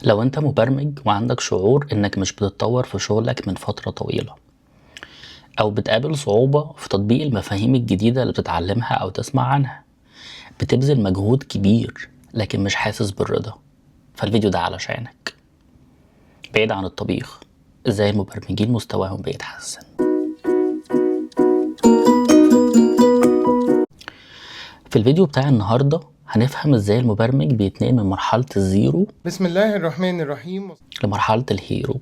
لو انت مبرمج وعندك شعور انك مش بتتطور في شغلك من فترة طويلة، او بتقابل صعوبة في تطبيق المفاهيم الجديدة اللي بتتعلمها او تسمع عنها، بتبذل مجهود كبير لكن مش حاسس بالرضا، فالفيديو ده علشانك. بعيد عن الطبيخ، ازاي المبرمجين مستواهم بيتحسن. في الفيديو بتاع النهاردة هنفهم ازاي المبرمج بيتنقل من مرحلة الزيرو بسم الله الرحمن الرحيم لمرحلة الهيرو.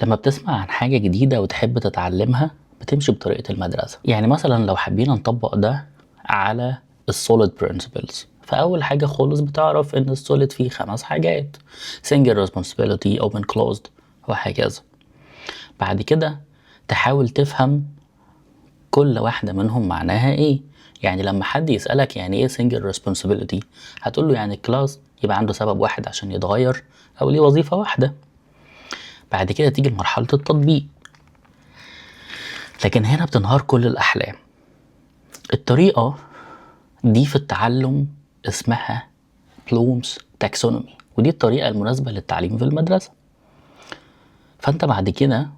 لما بتسمع عن حاجة جديدة وتحب تتعلمها بتمشي بطريقة المدرسة. يعني مثلا لو حابين نطبق ده على السوليد برينسيبلز، فأول حاجة خالص بتعرف إن السوليد فيه 5 حاجات: single responsibility, open closed وهكذا. بعد كده تحاول تفهم كل واحدة منهم معناها ايه. يعني لما حد يسألك يعني ايه single responsibility، هتقوله يعني كلاس يبقى عنده سبب واحد عشان يتغير أو ليه وظيفة واحدة. بعد كده تيجي لمرحلة التطبيق، لكن هنا بتنهار كل الأحلام. الطريقة دي في التعلم اسمها بلومز تاكسونومي، ودي الطريقة المناسبة للتعليم في المدرسة. فأنت بعد كده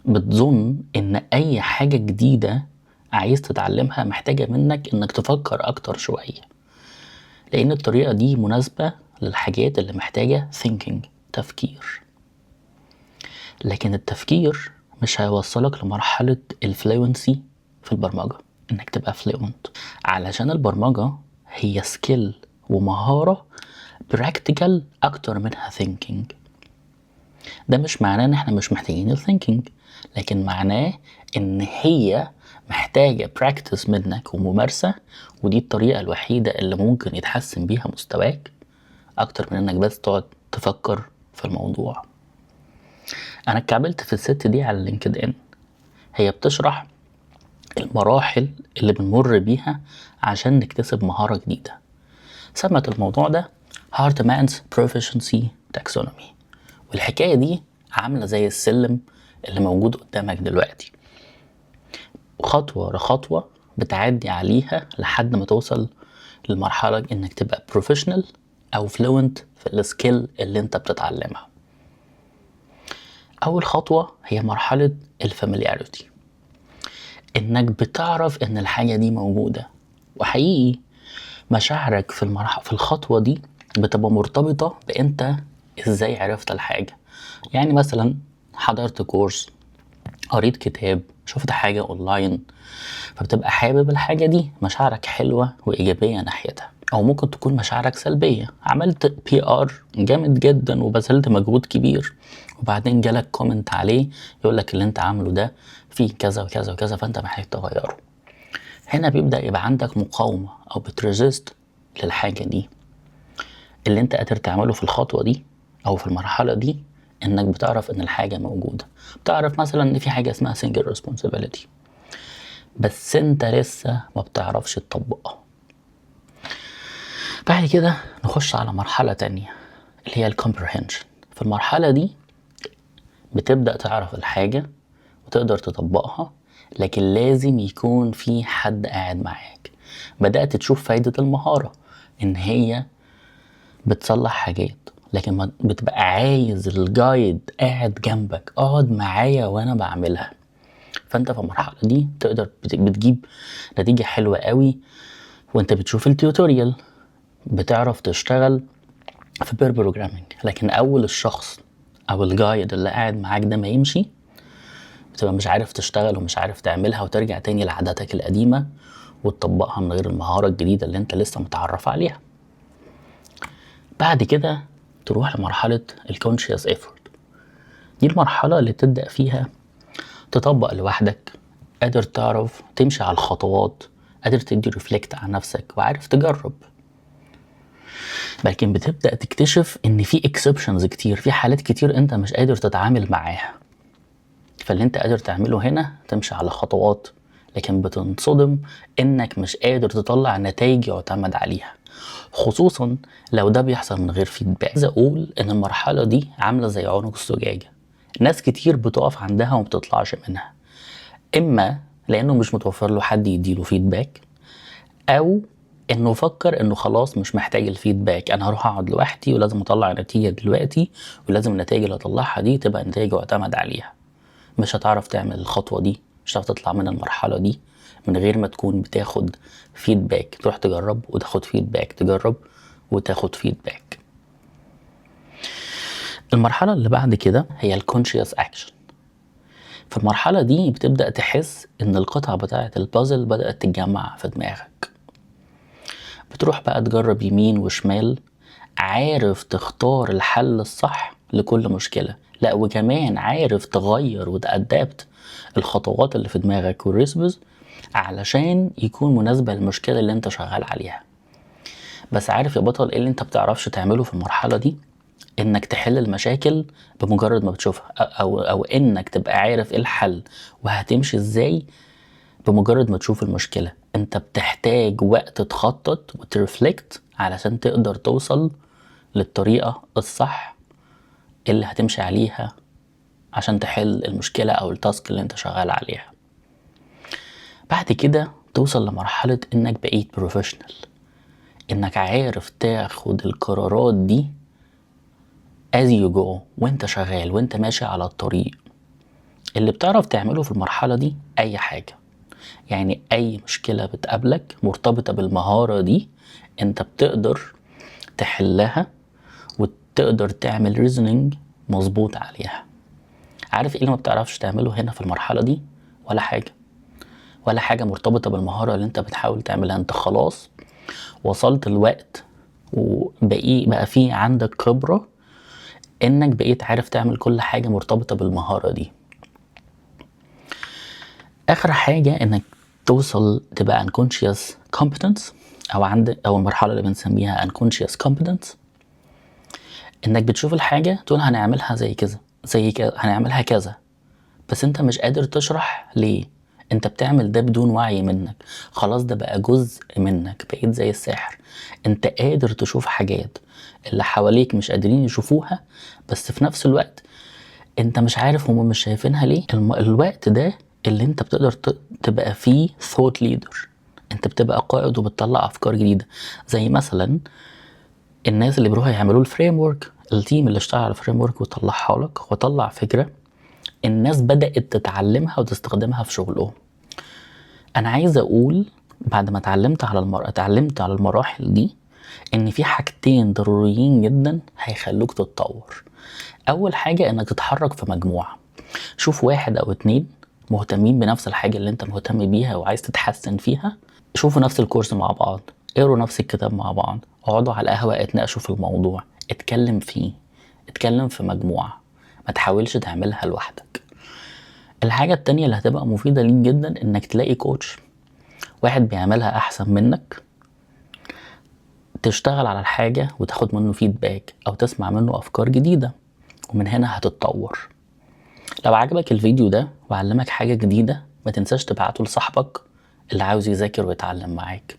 بتظن إن أي حاجة جديدة عايز تتعلمها محتاجة منك إنك تفكر أكتر شوية، لأن الطريقة دي مناسبة للحاجات اللي محتاجة thinking، تفكير. لكن التفكير مش هيوصلك لمرحلة الفلوينسي في البرمجة، انك تبقى فلوينت، علشان البرمجة هي سكيل ومهارة براكتيكال اكتر منها ثينكينج. ده مش معناه ان احنا مش محتاجين الثينكينج، لكن معناه ان هي محتاجة براكتس منك وممارسة، ودي الطريقة الوحيدة اللي ممكن يتحسن بيها مستواك اكتر من انك بس تقعد تفكر في الموضوع. انا اتكعبلت في الست دي على لينكد ان، هي بتشرح المراحل اللي بنمر بيها عشان نكتسب مهارة جديدة. سمت الموضوع ده Hartman's Proficiency Taxonomy، والحكاية دي عاملة زي السلم اللي موجود قدامك دلوقتي، خطوة لخطوة بتعدي عليها لحد ما توصل للمرحلة انك تبقى professional او fluent في السكيل اللي انت بتتعلمها. اول خطوة هي مرحلة الفاميلياريتي، انك بتعرف ان الحاجة دي موجودة. وحقيقي مشاعرك في الخطوة دي بتبقى مرتبطة بانت ازاي عرفت الحاجة. يعني مثلا حضرت كورس، قريت كتاب، شفت حاجة اونلاين، فبتبقى حابب الحاجة دي، مشاعرك حلوة وايجابية ناحيتها. او ممكن تكون مشاعرك سلبية، عملت PR جامد جدا وبذلت مجهود كبير، وبعدين جالك كومنت عليه يقولك اللي انت عامله ده فيه كذا وكذا وكذا فانت محتاج تغيره. هنا بيبدأ يبقى عندك مقاومة او بتريزيست للحاجة دي. اللي انت قادر تعمله في الخطوة دي او في المرحلة دي انك بتعرف ان الحاجة موجودة. بتعرف مثلا ان في حاجة اسمها single responsibility، بس انت لسه ما بتعرفش تطبقها. بعد كده نخش على مرحلة تانية اللي هي الكومبرهنشن. في المرحلة دي بتبدأ تعرف الحاجة وتقدر تطبقها، لكن لازم يكون في حد قاعد معاك. بدأت تشوف فايدة المهارة ان هي بتصلح حاجات، لكن ما بتبقى عايز الجايد قاعد جنبك، اقعد معايا وانا بعملها. فانت في المرحلة دي تقدر بتجيب نتيجة حلوة قوي وانت بتشوف التيوتوريال، بتعرف تشتغل في بير بروجرامينج. لكن اول الشخص او الجايد اللي قاعد معاك ده ما يمشي، بتبقى مش عارف تشتغل ومش عارف تعملها، وترجع تاني لعاداتك القديمة وتطبقها من غير المهارة الجديدة اللي انت لسه متعرف عليها. بعد كده تروح لمرحلة الكونشيوس ايفورت. دي المرحلة اللي تبدأ فيها تطبق لوحدك، قادر تعرف تمشي على الخطوات، قادر تدي ريفلكت عن نفسك وعارف تجرب. لكن بتبدأ تكتشف ان في اكسبشنز كتير، في حالات كتير انت مش قادر تتعامل معاها. فاللي انت قادر تعمله هنا تمشي على خطوات، لكن بتنصدم انك مش قادر تطلع نتائج يعتمد عليها، خصوصا لو ده بيحصل من غير فيدباك. عايز اقول ان المرحلة دي عاملة زي عنق الزجاجة، ناس كتير بتقف عندها وما بتطلعش منها، اما لانه مش متوفر له حد يديله فيدباك، او انه فكر انه خلاص مش محتاج الفيدباك، انا هروح اقعد لوحدي ولازم اطلع نتيجة دلوقتي، ولازم النتائج اللي اطلعها دي تبقى نتائج اعتمد عليها. مش هتعرف تعمل الخطوة دي، مش هتعرف تطلع من المرحلة دي من غير ما تكون بتاخد فيدباك. تروح تجرب وتاخد فيدباك، تجرب وتاخد فيدباك. المرحلة اللي بعد كده هي الكونشيوس اكشن. في المرحلة دي بتبدأ تحس ان القطعة بتاعة البازل بدأت تتجمع في دماغك. بتروح بقى تجرب يمين وشمال، عارف تختار الحل الصح لكل مشكلة، لا وكمان عارف تغير وتأدابت الخطوات اللي في دماغك والريسبس علشان يكون مناسبة للمشكلة اللي انت شغال عليها. بس عارف يا بطل ايه اللي انت بتعرفش تعمله في المرحلة دي؟ انك تحل المشاكل بمجرد ما بتشوفها، او انك تبقى عارف ايه الحل وهتمشي ازاي بمجرد ما تشوف المشكلة. انت بتحتاج وقت تخطط وترفلكت علشان تقدر توصل للطريقة الصح اللي هتمشي عليها عشان تحل المشكلة او التاسك اللي انت شغال عليها. بعد كده توصل لمرحلة انك بقيت بروفيشنال، انك عارف تاخد القرارات دي as you go وانت شغال وانت ماشي على الطريق. اللي بتعرف تعمله في المرحلة دي اي حاجة، يعني اي مشكلة بتقابلك مرتبطة بالمهارة دي انت بتقدر تحلها وتقدر تعمل ريزنينج مظبوط عليها. عارف ايه اللي ما بتعرفش تعمله هنا في المرحلة دي؟ ولا حاجة، ولا حاجة مرتبطة بالمهارة اللي انت بتحاول تعملها. انت خلاص وصلت الوقت بقى فيه عندك خبرة انك بقيت عارف تعمل كل حاجة مرتبطة بالمهارة دي. اخر حاجة انك توصل تبقى unconscious competence، او المرحلة اللي بنسميها unconscious competence. انك بتشوف الحاجة تقول هنعملها زي كذا زي كذا، هنعملها كذا، بس انت مش قادر تشرح ليه. انت بتعمل ده بدون وعي منك، خلاص ده بقى جزء منك، بقيت زي الساحر. انت قادر تشوف حاجات اللي حواليك مش قادرين يشوفوها، بس في نفس الوقت انت مش عارف هم مش شايفينها ليه. الوقت ده اللي انت بتقدر تبقى فيه thought leader، انت بتبقى قائد وبتطلع افكار جديدة. زي مثلا الناس اللي بيروحوا يعملوا الفريم ورك، التيم اللي اشتغل على الفريم ورك وطلعها لك وطلع فكرة الناس بدأت تتعلمها وتستخدمها في شغلهم. انا عايز اقول بعد ما اتعلمت على المراحل دي ان في حاجتين ضروريين جدا هيخلوك تتطور. اول حاجة انك تتحرك في مجموعة، شوف 1 أو 2 مهتمين بنفس الحاجة اللي انت مهتم بيها وعايز تتحسن فيها، شوفوا نفس الكورس مع بعض، اقروا نفس الكتاب مع بعض، اقعدوا على القهوة اتناقشوا في الموضوع، اتكلم فيه، اتكلم في مجموعة، ما تحاولش تعملها لوحدك. الحاجة التانية اللي هتبقى مفيدة ليك جدا انك تلاقي كوتش، واحد بيعملها احسن منك، تشتغل على الحاجة وتاخد منه فيدباك او تسمع منه افكار جديدة، ومن هنا هتتطور. لو عجبك الفيديو ده وعلمك حاجة جديدة ما تنساش تبعته لصاحبك اللي عاوز يذاكر ويتعلم معاك.